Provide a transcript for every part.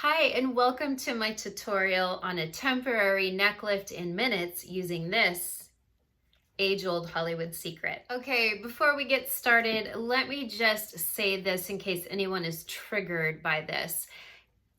Hi, and welcome to my tutorial on a temporary neck lift in minutes using this age-old Hollywood secret. Okay, before we get started, let me just say this in case anyone is triggered by this.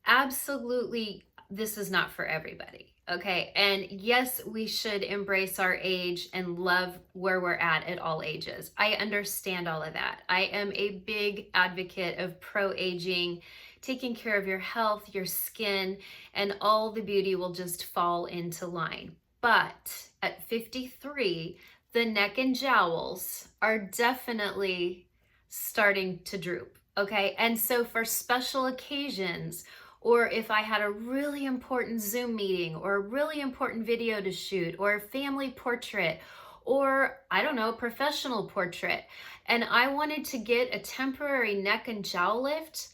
Absolutely, this is not for everybody, okay? And yes, we should embrace our age and love where we're at all ages. I understand all of that. I am a big advocate of pro-aging, taking care of your health, your skin, and all the beauty will just fall into line. But at 53, the neck and jowls are definitely starting to droop, okay? And so for special occasions, or if I had a really important Zoom meeting or a really important video to shoot or a family portrait or I don't know, professional portrait, and I wanted to get a temporary neck and jowl lift,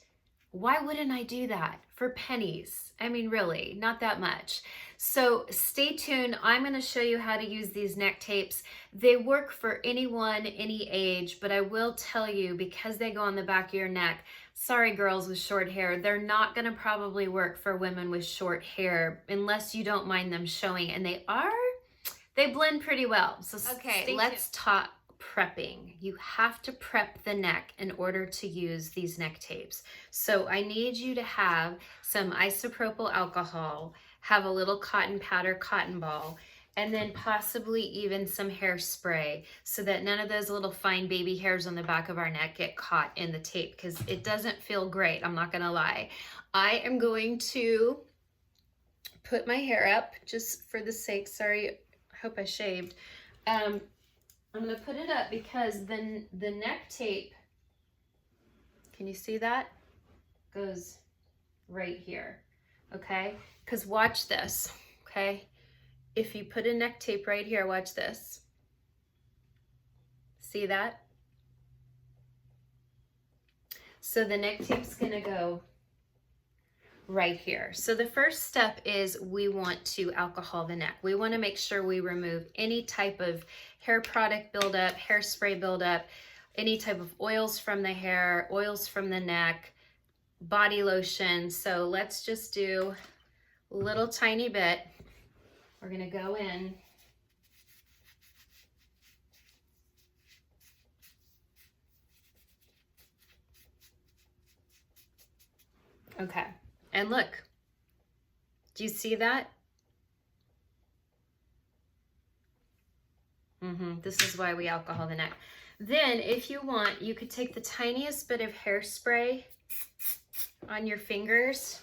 why wouldn't I do that for pennies? I mean, really, not that much. So stay tuned. I'm going to show you how to use these neck tapes. They work for anyone, any age, but I will tell you, because they go on the back of your neck, sorry girls with short hair, they're not going to probably work for women with short hair unless you don't mind them showing, and they blend pretty well. So okay, let's talk prepping. You have to prep the neck in order to use these neck tapes. So I need you to have some isopropyl alcohol, have a little cotton pad or cotton ball, and then possibly even some hairspray so that none of those little fine baby hairs on the back of our neck get caught in the tape, because it doesn't feel great, I'm not gonna lie. I am going to put my hair up just for the sake, sorry, I hope I shaved. I'm going to put it up because then the neck tape, can you see that? Goes right here, okay? Because watch this, okay? If you put a neck tape right here, watch this. See that? So the neck tape's going to go right here. So the first step is we want to alcohol the neck. We want to make sure we remove any type of hair product buildup, hairspray buildup, any type of oils from the hair, oils from the neck, body lotion. So let's just do a little tiny bit. We're going to go in. Okay. And look, do you see that? This is why we alcohol the neck. Then if you want, you could take the tiniest bit of hairspray on your fingers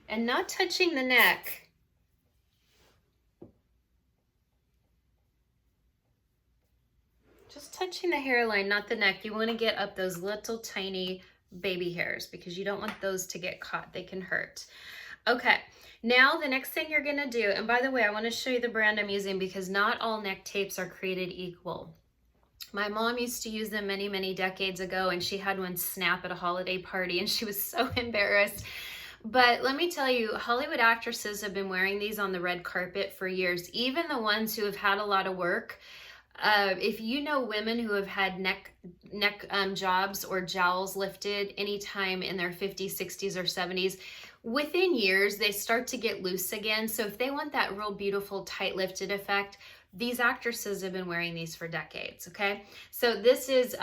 and not touching the neck. Just touching the hairline, not the neck. You want to get up those little tiny baby hairs because you don't want those to get caught. They can hurt. Okay, now the next thing you're gonna do, and by the way, I want to show you the brand I'm using because not all neck tapes are created equal. My mom used to use them many, many decades ago, and she had one snap at a holiday party and she was so embarrassed. But let me tell you, Hollywood actresses have been wearing these on the red carpet for years, even the ones who have had a lot of work. If you know women who have had neck jobs or jowls lifted anytime in their 50s, 60s, or 70s, within years, they start to get loose again. So if they want that real beautiful tight lifted effect, these actresses have been wearing these for decades, okay? So this is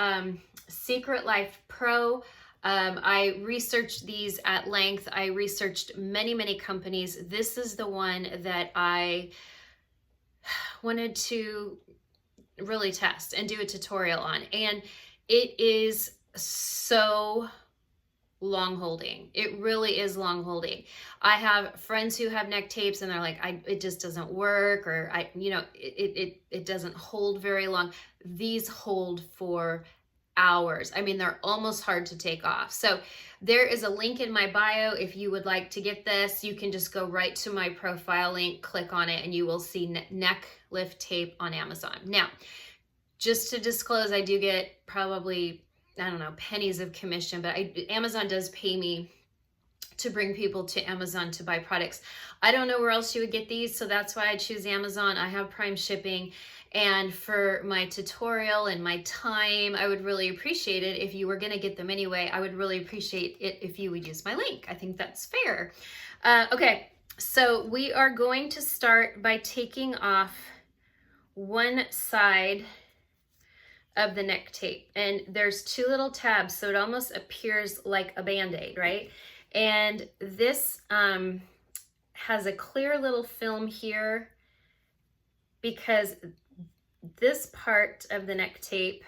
Secret Life Pro. I researched these at length. I researched many, many companies. This is the one that I wanted to really test and do a tutorial on. And it is so long holding. It really is long holding. I have friends who have neck tapes and they're like, it just doesn't work, or it doesn't hold very long. These hold for hours. I mean, they're almost hard to take off. So there is a link in my bio. If you would like to get this, you can just go right to my profile link, click on it, and you will see neck lift tape on Amazon. Now, just to disclose, I do get probably, I don't know, pennies of commission, but Amazon does pay me to bring people to Amazon to buy products. I don't know where else you would get these, so that's why I choose Amazon. I have Prime shipping, and for my tutorial and my time, I would really appreciate it if you were going to get them anyway. I would really appreciate it if you would use my link. I think that's fair. Okay, so we are going to start by taking off one side of the neck tape, and there's two little tabs, so it almost appears like a band-aid, right? And this has a clear little film here because this part of the neck tape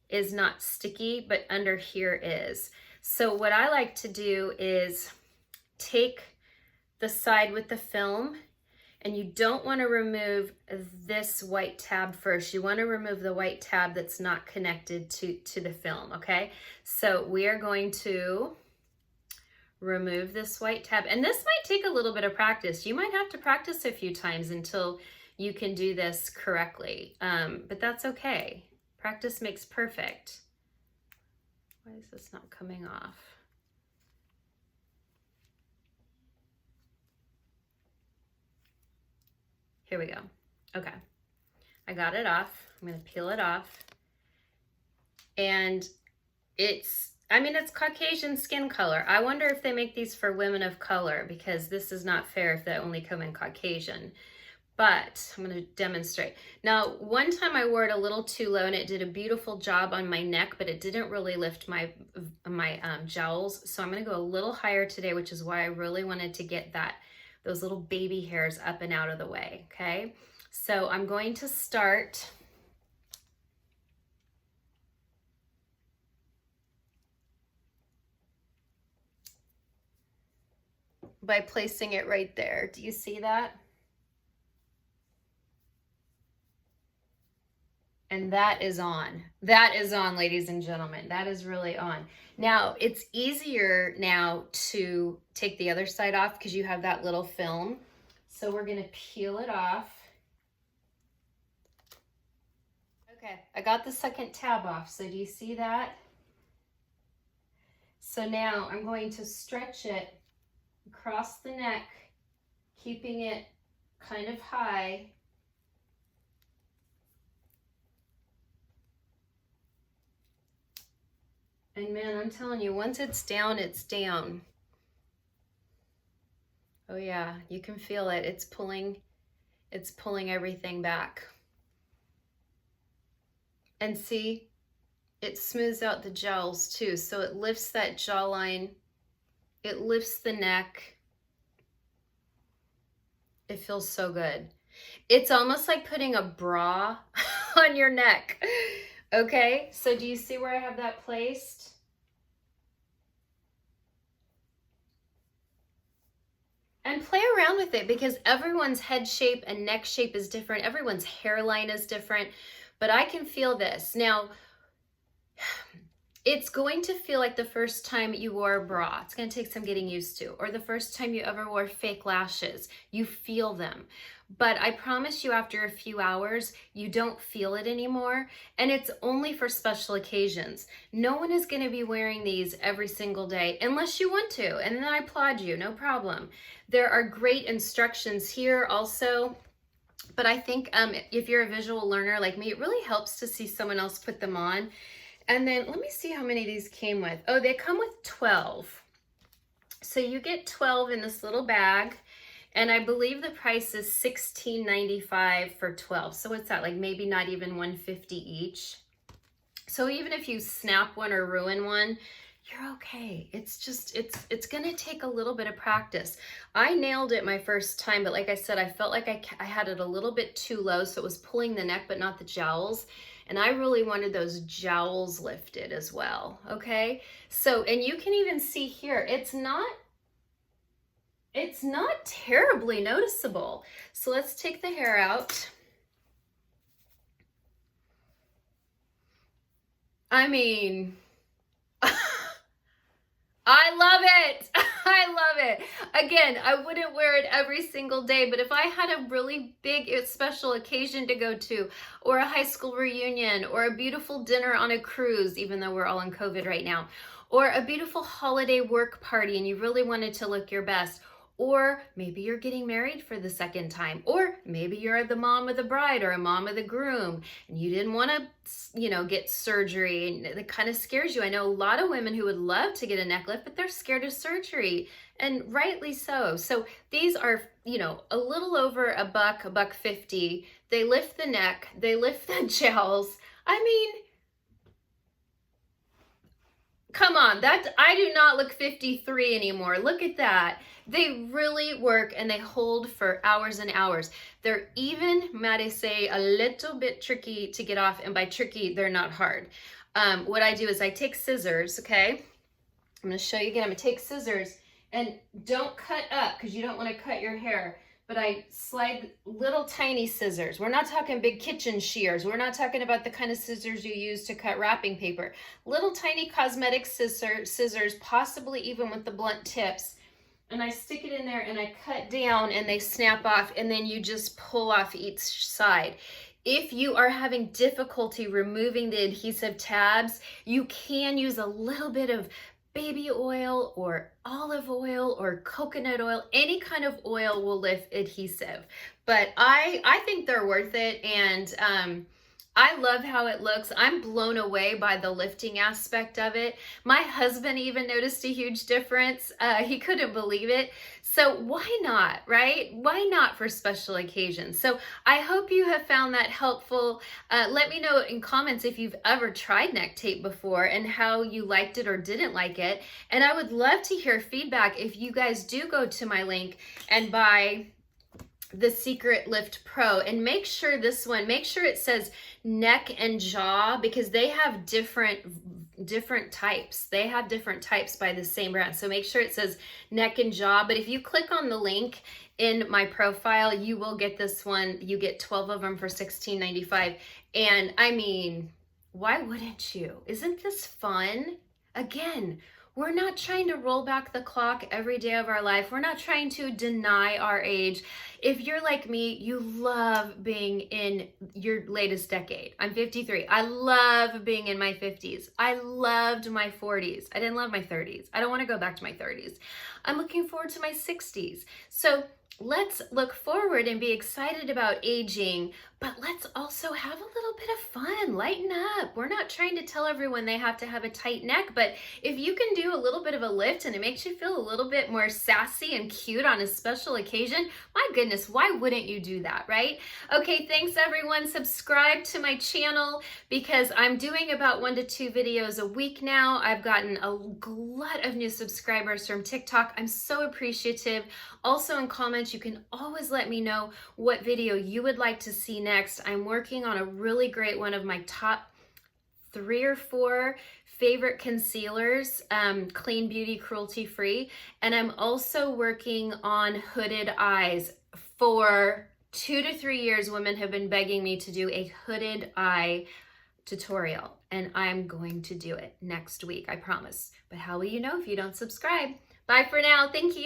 is not sticky, but under here is. So what I like to do is take the side with the film, and you don't want to remove this white tab first. You want to remove the white tab that's not connected to the film, okay? So we are going to remove this white tab. And this might take a little bit of practice. You might have to practice a few times until you can do this correctly, but that's okay. Practice makes perfect. Why is this not coming off? Here we go. Okay, I got it off. I'm gonna peel it off. And it's Caucasian skin color. I wonder if they make these for women of color, because this is not fair if they only come in Caucasian. But I'm gonna demonstrate. Now, one time I wore it a little too low and it did a beautiful job on my neck, but it didn't really lift my jowls. So I'm gonna go a little higher today, which is why I really wanted to get those little baby hairs up and out of the way, okay? So I'm going to start by placing it right there. Do you see that? And that is on. That is on, ladies and gentlemen. That is really on. Now, it's easier now to take the other side off because you have that little film. So we're going to peel it off. Okay, I got the second tab off. So do you see that? So now I'm going to stretch it across the neck, keeping it kind of high. And man, I'm telling you, once it's down, it's down. Oh yeah, you can feel it. It's pulling everything back. And see, it smooths out the jowls too. So it lifts that jawline, it lifts the neck. It feels so good. It's almost like putting a bra on your neck. Okay, so do you see where I have that placed? And play around with it, because everyone's head shape and neck shape is different. Everyone's hairline is different, but I can feel this. Now, it's going to feel like the first time you wore a bra. It's going to take some getting used to. Or the first time you ever wore fake lashes. You feel them. But I promise you, after a few hours, you don't feel it anymore. And it's only for special occasions. No one is going to be wearing these every single day unless you want to. And then I applaud you, no problem. There are great instructions here also. But I think if you're a visual learner like me, it really helps to see someone else put them on. And then let me see how many these came with. Oh, they come with 12. So you get 12 in this little bag. And I believe the price is $16.95 for 12. So what's that, like maybe not even $1.50 each? So even if you snap one or ruin one, you're okay. It's just, it's gonna take a little bit of practice. I nailed it my first time, but like I said, I felt like I had it a little bit too low, so it was pulling the neck, but not the jowls. And I really wanted those jowls lifted as well, okay? So, and you can even see here, it's not terribly noticeable. So let's take the hair out. I mean, I love it. I love it. Again, I wouldn't wear it every single day, but if I had a really big special occasion to go to, or a high school reunion, or a beautiful dinner on a cruise, even though we're all in COVID right now, or a beautiful holiday work party and you really wanted to look your best, or maybe you're getting married for the second time, or maybe you're the mom of the bride or a mom of the groom and you didn't want to, get surgery and it kind of scares you. I know a lot of women who would love to get a neck lift, but they're scared of surgery, and rightly so. So these are, a little over $150. They lift the neck, they lift the jowls. I mean, come on, I do not look 53 anymore. Look at that. They really work and they hold for hours and hours. They're even, might I say, a little bit tricky to get off. And by tricky, they're not hard. What I do is I take scissors, okay? I'm gonna show you again. I'm gonna take scissors and don't cut up because you don't wanna cut your hair. But I slide little tiny scissors. We're not talking big kitchen shears. We're not talking about the kind of scissors you use to cut wrapping paper. Little tiny cosmetic scissors, possibly even with the blunt tips. And I stick it in there and I cut down and they snap off, and then you just pull off each side. If you are having difficulty removing the adhesive tabs, you can use a little bit of baby oil or olive oil or coconut oil. Any kind of oil will lift adhesive, but I think they're worth it. And I love how it looks. I'm blown away by the lifting aspect of it. My husband even noticed a huge difference. He couldn't believe it. So why not, right? Why not for special occasions? So I hope you have found that helpful. Let me know in comments if you've ever tried neck tape before and how you liked it or didn't like it. And I would love to hear feedback if you guys do go to my link and buy the Secret Lift Pro, and make sure it says neck and jaw, because they have different types. They have different types by the same brand. So make sure it says neck and jaw. But if you click on the link in my profile, you will get this one. You get 12 of them for $16.95. And I mean, why wouldn't you? Isn't this fun? Again, we're not trying to roll back the clock every day of our life. We're not trying to deny our age. If you're like me, you love being in your latest decade. I'm 53. I love being in my 50s. I loved my 40s. I didn't love my 30s. I don't want to go back to my 30s. I'm looking forward to my 60s. So let's look forward and be excited about aging, but let's also have a little bit of fun. Lighten up. We're not trying to tell everyone they have to have a tight neck, but if you can do a little bit of a lift and it makes you feel a little bit more sassy and cute on a special occasion, my goodness, why wouldn't you do that, right? Okay, thanks everyone. Subscribe to my channel because I'm doing about 1 to 2 videos a week now. I've gotten a glut of new subscribers from TikTok. I'm so appreciative. Also in comments, you can always let me know what video you would like to see next. I'm working on a really great one of my top 3 or 4 favorite concealers, clean beauty, cruelty free. And I'm also working on hooded eyes. For 2 to 3 years, women have been begging me to do a hooded eye tutorial, and I'm going to do it next week, I promise. But how will you know if you don't subscribe? Bye for now. Thank you.